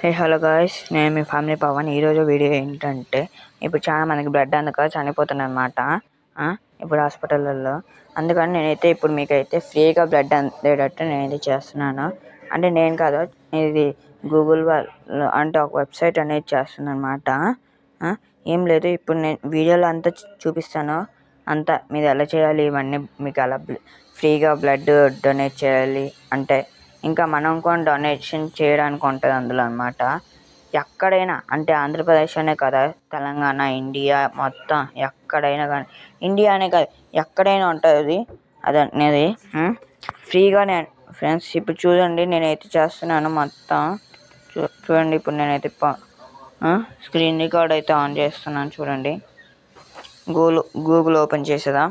Hey hello guys, నేను మీ family Pawan. ఈరోజు video ఏంటంటే, ఇప్పుడు చాలా మందికి బ్లడ్ అందక చనిపోతుంది అనమాట ఇప్పుడు హాస్పిటల్లో. అందుకని నేనైతే ఇప్పుడు మీకైతే ఫ్రీగా బ్లడ్ అందేటట్టు నేనైతే చేస్తున్నాను. అంటే నేను కాదు, ఇది గూగుల్ వాళ్ళు అంటే ఒక వెబ్సైట్ అనేది చేస్తుంది అనమాట. ఏం లేదు, ఇప్పుడు నేను వీడియోలో అంతా చూపిస్తాను. అంతా మీరు ఎలా చేయాలి, ఇవన్నీ మీకు ఎలా ఫ్రీగా బ్లడ్ డొనేట్ చేయాలి అంటే, ఇంకా మనం కూడా డొనేషన్ చేయడానికి ఉంటుంది అందులో అనమాట. ఎక్కడైనా అంటే ఆంధ్రప్రదేశ్ అనే కదా, తెలంగాణ, ఇండియా మొత్తం ఎక్కడైనా కానీ, ఇండియా అనే కాదు ఎక్కడైనా ఉంటుంది అది అనేది ఫ్రీగానే ఫ్రెండ్స్. ఇప్పుడు చూడండి, నేనైతే చేస్తున్నాను మొత్తం. చూడండి, ఇప్పుడు నేనైతే స్క్రీన్ రికార్డ్ అయితే ఆన్ చేస్తున్నాను. చూడండి, గూగుల్ ఓపెన్ చేసేదా,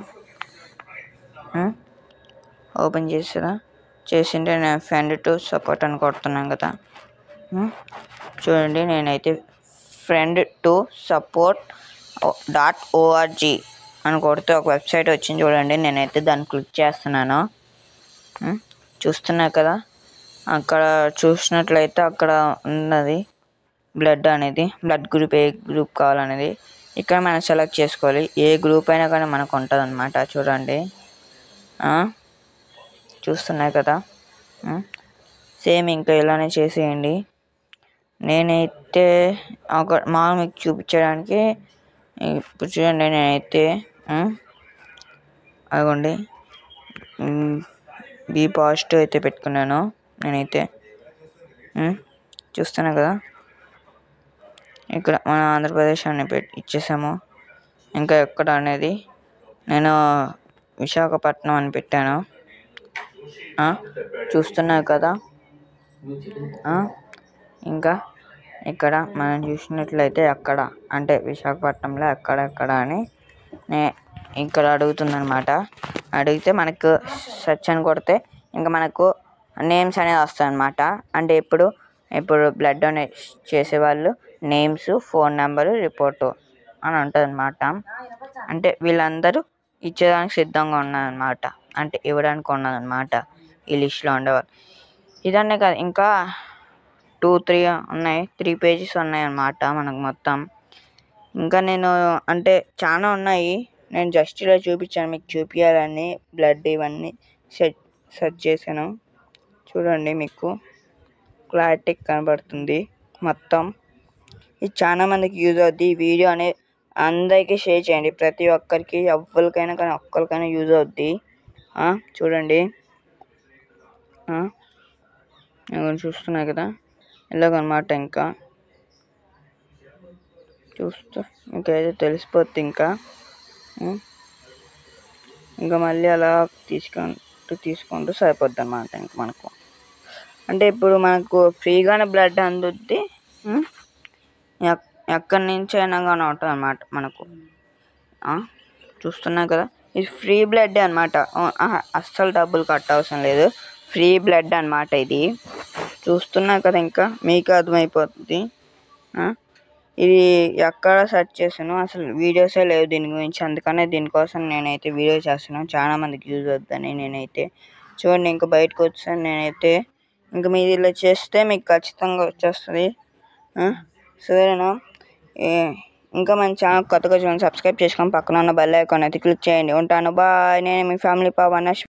చేసింటే నేను ఫ్రెండ్ టు సపోర్ట్ అని కొడుతున్నాను కదా. చూడండి, నేనైతే ఫ్రెండ్ టు సపోర్ట్ .org అని కొడితే ఒక వెబ్సైట్ వచ్చింది. చూడండి, నేనైతే దాన్ని క్లిక్ చేస్తున్నాను. చూస్తున్నారు కదా, అక్కడ చూసినట్లయితే అక్కడ ఉన్నది బ్లడ్ అనేది, బ్లడ్ గ్రూప్ ఏ గ్రూప్ కావాలనేది ఇక్కడ మనం సెలెక్ట్ చేసుకోవాలి. ఏ గ్రూప్ అయినా కానీ మనకు ఉంటుంది అనమాట. చూడండి, చూస్తున్నారు కదా, సేమ్ ఇంకా ఇలానే చేసేయండి. నేనైతే మీకు చూపించడానికి ఇప్పుడు చూడండి, నేనైతే అదిగోండి బి పాజిటివ్ అయితే పెట్టుకున్నాను. నేనైతే చూస్తున్నా కదా, ఇక్కడ మన ఆంధ్రప్రదేశ్ అని ఇచ్చేసాము. ఇంకా ఎక్కడ అనేది నేను విశాఖపట్నం అని పెట్టాను. చూస్తున్నారు కదా, ఇంకా ఇక్కడ మనం చూసినట్లయితే ఎక్కడ అంటే విశాఖపట్నంలో ఎక్కడెక్కడ అని ఇక్కడ అడుగుతుందన్నమాట. అడిగితే మనకు సెర్చ్ అని కొడితే ఇంకా మనకు నేమ్స్ అనేది వస్తాయి అన్నమాట. అంటే ఇప్పుడు బ్లడ్ డొనేట్ చేసేవాళ్ళు నేమ్స్, ఫోన్ నెంబరు, రిపోర్టు అని ఉంటుంది అన్నమాట. అంటే వీళ్ళందరూ ఇచ్చేదానికి సిద్ధంగా ఉన్నారన్నమాట, అంటే ఇవ్వడానికి ఉన్నదన్నమాట ఈ లిస్ట్లో ఉండేవాళ్ళు. ఇదన్నే కాదు, ఇంకా 2-3 ఉన్నాయి, 3 పేజెస్ ఉన్నాయి అన్నమాట మనకు మొత్తం. ఇంకా నేను అంటే చాలా ఉన్నాయి, నేను జస్ట్ ఇలా చూపించాను మీకు చూపించాలని. బ్లడ్ ఇవన్నీ సెర్చ్ చేశాను. చూడండి, మీకు క్లారిటీ కనబడుతుంది మొత్తం. ఇది చాలా మందికి యూజ్ అవుద్ది. ఈ వీడియో అనేది అందరికీ షేర్ చేయండి, ప్రతి ఒక్కరికి, ఎవరికైనా కానీ ఒక్కరికైనా యూజ్ అవుద్ది. చూడండి, చూస్తున్నారు కదా, ఇలాగనమాట. ఇంకా చూస్తూ ఇంకైతే తెలిసిపోద్ది. ఇంకా మళ్ళీ అలా తీసుకుంటూ సరిపోద్ది అన్నమాట. ఇంక మనకు అంటే ఇప్పుడు మనకు ఫ్రీగానే బ్లడ్ అందుద్ది, ఎక్కడి నుంచి అయినా కానీ ఉంటుంది అన్నమాట మనకు. చూస్తున్నారు కదా, ఇది ఫ్రీ బ్లడ్ అన్నమాట. అస్సలు డబ్బులు కట్ట అవసరం లేదు, ఫ్రీ బ్లడ్ అన్నమాట ఇది. చూస్తున్నారు కదా, ఇంకా మీకు అర్థమైపోతుంది. ఇది ఎక్కడ సెర్చ్ చేశాను, అసలు వీడియోసే లేవు దీని గురించి. అందుకనే దీనికోసం నేనైతే వీడియో చేస్తున్నాను, చాలా మందికి యూజ్ అవుతుందని. నేనైతే చూడండి, ఇంకా బయటకు వచ్చాను నేనైతే. ఇంకా మీరు ఇలా చేస్తే మీకు ఖచ్చితంగా వచ్చేస్తుంది. సరేనా? ఇంకా మన ఛానల్ కొత్తగా చూడండి, సబ్స్క్రైబ్ చేసుకొని పక్కన ఉన్న బెల్ ఐకాన్ అయితే క్లిక్ చేయండి. ఉంటాను, బాయ్. నేను మీ ఫ్యామిలీ పవన్.